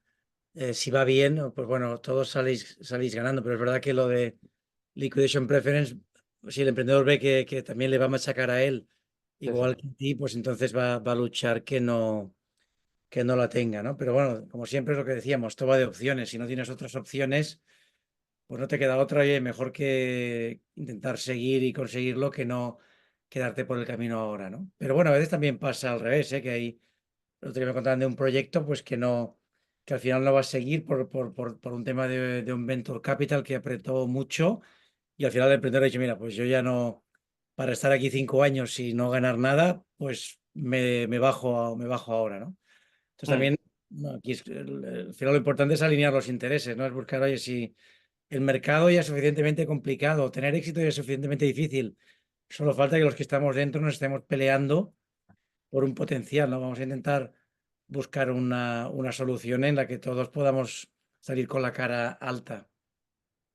si va bien, pues bueno, todos salís ganando. Pero es verdad que lo de liquidation preference, si el emprendedor ve que también le va a machacar a él, igual que a ti, pues entonces va a luchar que no la tenga, ¿no? Pero bueno, como siempre es lo que decíamos, todo va de opciones. Si no tienes otras opciones, pues no te queda otra y mejor que intentar seguir y conseguirlo que no quedarte por el camino ahora, ¿no? Pero bueno, a veces también pasa al revés, ¿eh? Que hay, el otro día me contaban de un proyecto, pues que no, que al final no va a seguir por un tema de un venture capital que apretó mucho y al final el emprendedor ha dicho, mira, pues yo ya no, para estar aquí 5 años y no ganar nada, pues me bajo ahora, ¿no? Entonces también, no, aquí al final lo importante es alinear los intereses, ¿no? Es buscar, oye, si el mercado ya es suficientemente complicado, tener éxito ya es suficientemente difícil, solo falta que los que estamos dentro nos estemos peleando por un potencial, ¿no? Vamos a intentar buscar una solución en la que todos podamos salir con la cara alta.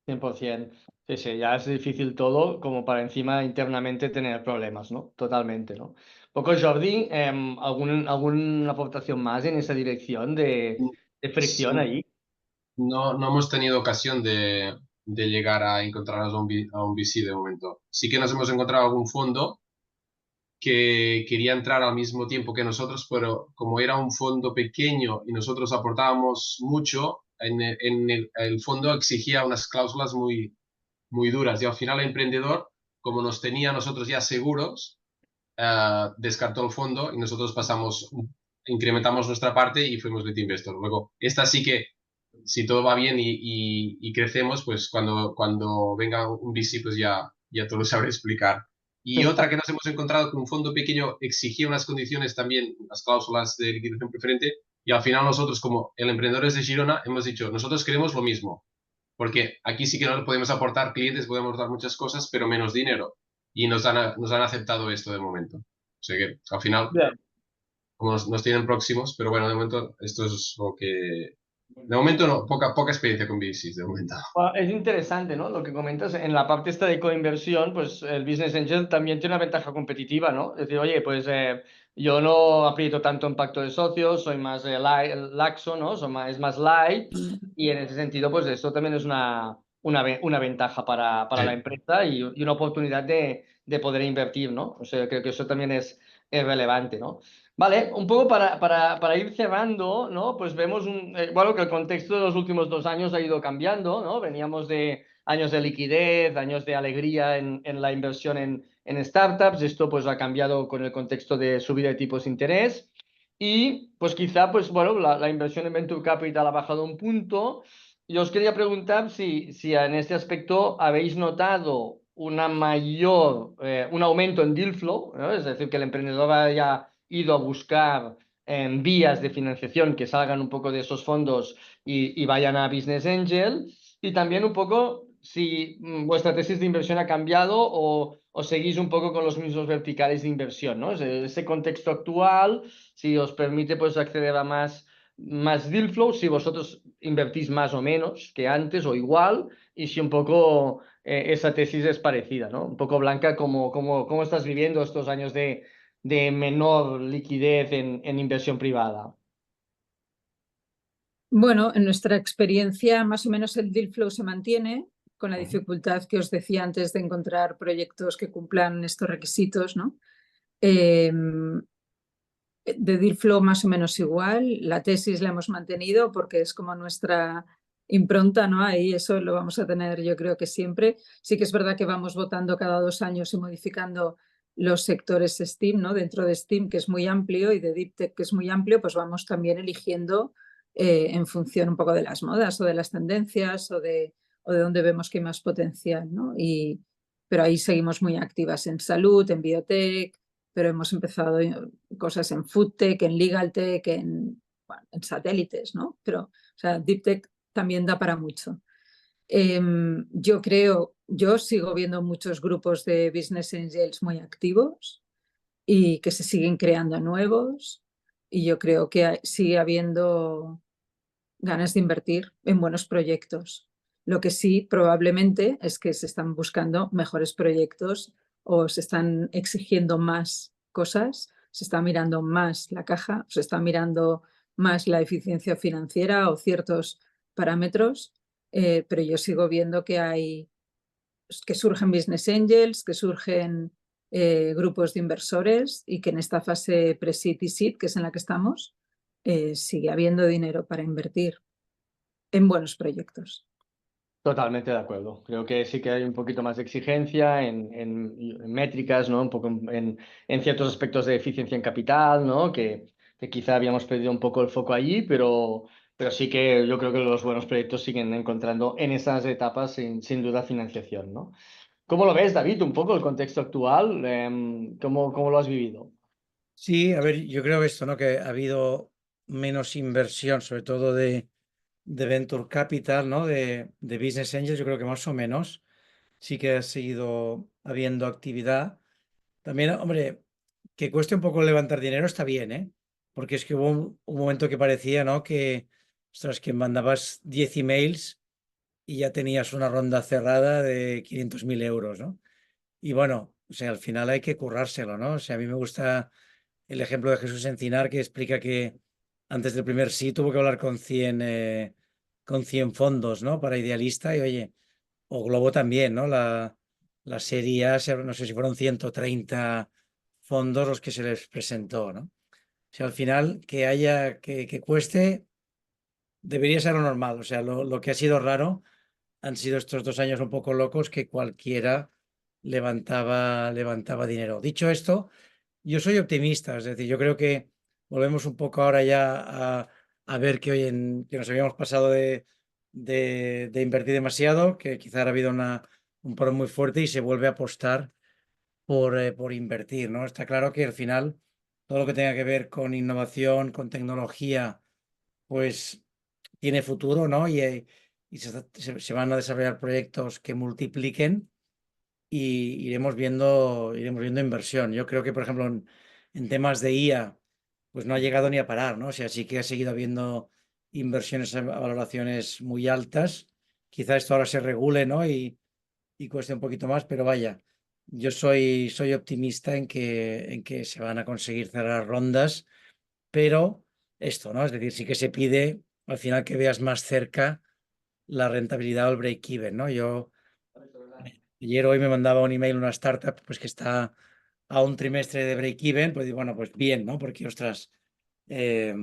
100%. Sí, sí, ya es difícil todo como para encima internamente tener problemas, ¿no? Totalmente, ¿no? Poco Jordi, ¿alguna aportación más en esa dirección de fricción Sí, ahí? no hemos tenido ocasión de llegar a encontrarnos a un VC de momento. Sí que nos hemos encontrado algún fondo que quería entrar al mismo tiempo que nosotros, pero como era un fondo pequeño y nosotros aportábamos mucho, el fondo exigía unas cláusulas muy duras y al final el emprendedor, como nos tenía a nosotros ya seguros, descartó el fondo y nosotros incrementamos nuestra parte y fuimos lead investor. Luego, esta sí que, si todo va bien y crecemos, pues cuando venga un VC, pues ya te lo sabré explicar. Y otra que nos hemos encontrado que un fondo pequeño exigía unas condiciones también, unas cláusulas de liquidación preferente, y al final nosotros, como el emprendedor es de Girona, hemos dicho, nosotros queremos lo mismo, porque aquí sí que no podemos aportar clientes, podemos dar muchas cosas, pero menos dinero. Y nos han aceptado esto de momento. O sea que al final, Bien. como nos tienen próximos, pero bueno, de momento esto es lo que... De momento no, poca experiencia con VCs, de momento. Es interesante, ¿no? Lo que comentas, en la parte esta de coinversión, pues el Business Angel también tiene una ventaja competitiva, ¿no? Es decir, oye, pues yo no aprieto tanto en pacto de socios, soy más laxo, ¿no? Es más light, y en ese sentido, pues esto también es una ventaja para la Sí. empresa y una oportunidad de poder invertir, ¿no? O sea, creo que eso también es relevante, ¿no? Vale, un poco para ir cerrando, ¿no? Pues vemos bueno, que el contexto de los últimos 2 años ha ido cambiando, ¿no? Veníamos de años de liquidez, años de alegría en la inversión en startups. Esto pues ha cambiado con el contexto de subida de tipos de interés. Y pues quizá, pues bueno, la inversión en Venture Capital ha bajado un punto. Yo os quería preguntar si en este aspecto habéis notado un aumento en deal flow, ¿no? Es decir, que el emprendedor haya ido a buscar vías de financiación que salgan un poco de esos fondos y vayan a Business Angel. Y también un poco si vuestra tesis de inversión ha cambiado o seguís un poco con los mismos verticales de inversión, ¿no? Ese contexto actual, si os permite pues acceder a más deal flow, si vosotros invertís más o menos que antes o igual, y si un poco esa tesis es parecida, ¿no? Un poco Blanca, ¿cómo estás viviendo estos años de menor liquidez en inversión privada? Bueno, en nuestra experiencia más o menos el deal flow se mantiene con la dificultad que os decía antes de encontrar proyectos que cumplan estos requisitos, ¿no? De deal flow más o menos igual, la tesis la hemos mantenido porque es como nuestra impronta, ¿no? Ahí eso lo vamos a tener yo creo que siempre. Sí que es verdad que vamos votando cada 2 años y modificando los sectores STEAM, ¿no? Dentro de STEAM, que es muy amplio, y de Deep Tech, que es muy amplio, pues vamos también eligiendo en función un poco de las modas o de las tendencias o de dónde vemos que hay más potencial, ¿no? Pero ahí seguimos muy activas en salud, en biotech, pero hemos empezado cosas en food tech, en legal tech, bueno, en satélites, ¿no? Pero, o sea, deep tech también da para mucho. Yo sigo viendo muchos grupos de business angels muy activos y que se siguen creando nuevos, y yo creo que sigue habiendo ganas de invertir en buenos proyectos. Lo que sí, probablemente, es que se están buscando mejores proyectos o se están exigiendo más cosas, se está mirando más la caja, se está mirando más la eficiencia financiera o ciertos parámetros, pero yo sigo viendo que surgen business angels, que surgen grupos de inversores, y que en esta fase pre-seed y seed, que es en la que estamos, sigue habiendo dinero para invertir en buenos proyectos. Totalmente de acuerdo. Creo que sí que hay un poquito más de exigencia en métricas, ¿no? Un poco en ciertos aspectos de eficiencia en capital, ¿no? Que quizá habíamos perdido un poco el foco allí, pero sí que yo creo que los buenos proyectos siguen encontrando en esas etapas sin duda financiación, ¿no? ¿Cómo lo ves, David? Un poco el contexto actual, ¿cómo lo has vivido? Sí, a ver, yo creo esto, ¿no? Que ha habido menos inversión, sobre todo de Venture Capital, ¿no? De Business Angels, yo creo que más o menos sí que ha seguido habiendo actividad. También, hombre, que cueste un poco levantar dinero está bien, ¿eh? Porque es que hubo un momento que parecía, ¿no? Que, ostras, que mandabas 10 emails y ya tenías una ronda cerrada de 500.000 euros, ¿no? Y bueno, o sea, al final hay que currárselo, ¿no? O sea, a mí me gusta el ejemplo de Jesús Encinar, que explica que antes del primer sí tuvo que hablar con 100 fondos, ¿no? Para Idealista y oye, o Globo también, ¿no? La serie A, no sé si fueron 130 fondos los que se les presentó, ¿no? O sea, al final que cueste debería ser lo normal. O sea, lo que ha sido raro han sido estos 2 años un poco locos que cualquiera levantaba dinero. Dicho esto, yo soy optimista, es decir, yo creo que volvemos un poco ahora ya a ver que que nos habíamos pasado de invertir demasiado, que quizá ha habido un parón muy fuerte y se vuelve a apostar por invertir, ¿no? Está claro que al final todo lo que tenga que ver con innovación, con tecnología, pues tiene futuro, ¿no? Y se van a desarrollar proyectos que multipliquen y iremos viendo inversión. Yo creo que, por ejemplo, en temas de IA, pues no ha llegado ni a parar, ¿no? O sea, sí que ha seguido habiendo inversiones a valoraciones muy altas. Quizá esto ahora se regule, ¿no? Y cueste un poquito más, pero vaya, yo soy optimista en que se van a conseguir cerrar rondas, pero esto, ¿no? Es decir, sí que se pide al final que veas más cerca la rentabilidad o el break-even, ¿no? Ayer hoy me mandaba un email una startup pues que está a un trimestre de break-even, pues digo, bueno, pues bien, ¿no? Porque, ostras, eh,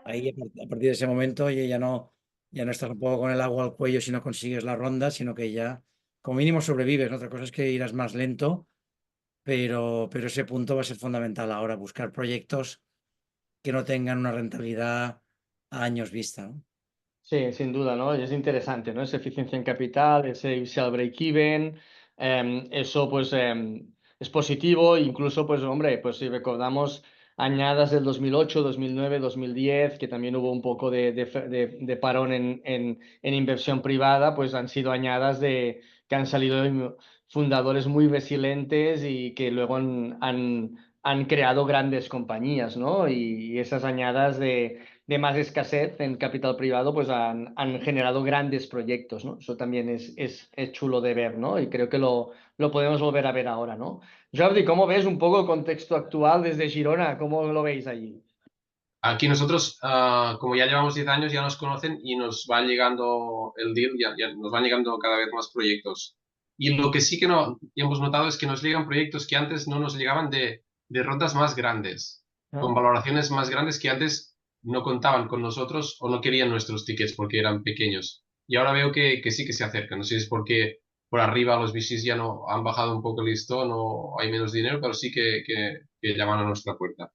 ahí a partir de ese momento oye, ya no estás un poco con el agua al cuello si no consigues la ronda, sino que ya como mínimo sobrevives, ¿no? Otra cosa es que irás más lento, pero ese punto va a ser fundamental ahora, buscar proyectos que no tengan una rentabilidad a años vista, ¿no? Sí, sin duda, ¿no? Es interesante, ¿no? Esa eficiencia en capital, ese irse al break-even, eso pues es positivo, incluso pues hombre, pues si recordamos añadas del 2008, 2009, 2010, que también hubo un poco de parón en inversión privada, pues han sido añadas que han salido fundadores muy resilientes y que luego han creado grandes compañías, ¿no? Y esas añadas de más escasez en capital privado, pues han generado grandes proyectos, ¿no? Eso también es chulo de ver, ¿no? Y creo que lo podemos volver a ver ahora, ¿no? Jordi, ¿cómo ves un poco el contexto actual desde Girona? ¿Cómo lo veis allí? Aquí nosotros, como ya llevamos 10 años, ya nos conocen y nos van llegando el deal, ya nos van llegando cada vez más proyectos. Y lo que sí que no hemos notado es que nos llegan proyectos que antes no nos llegaban de rondas más grandes, con ¿No? valoraciones más grandes que antes no contaban con nosotros o no querían nuestros tickets porque eran pequeños. Y ahora veo que sí que se acercan. No sé si es porque por arriba los VCs ya no han bajado un poco el listón o hay menos dinero, pero sí que llaman a nuestra puerta.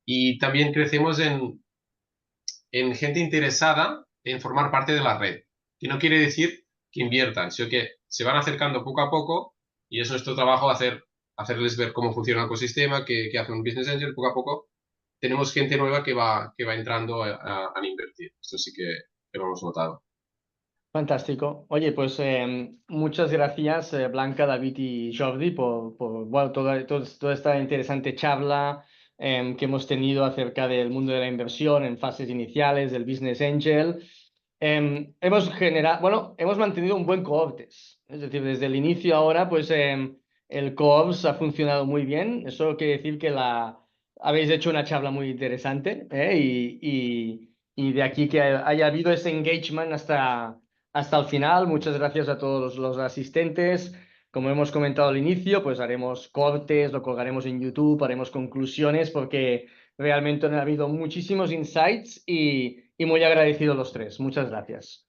Y también crecemos en gente interesada en formar parte de la red, que no quiere decir que inviertan, sino que se van acercando poco a poco y es nuestro trabajo hacerles ver cómo funciona el ecosistema, qué hace un business angel, poco a poco. Tenemos gente nueva que va entrando a invertir. Esto sí que lo hemos notado. Fantástico. Oye, pues muchas gracias, Blanca, David y Jordi, por bueno, toda esta interesante charla que hemos tenido acerca del mundo de la inversión en fases iniciales, del Business Angel. Hemos mantenido un buen cohortes. Es decir, desde el inicio ahora, pues el cohorts ha funcionado muy bien. Eso quiere decir que habéis hecho una charla muy interesante, y de aquí que haya habido ese engagement hasta el final. Muchas gracias a todos los asistentes. Como hemos comentado al inicio, pues haremos cortes, lo colgaremos en YouTube, haremos conclusiones porque realmente han habido muchísimos insights y muy agradecidos los tres. Muchas gracias.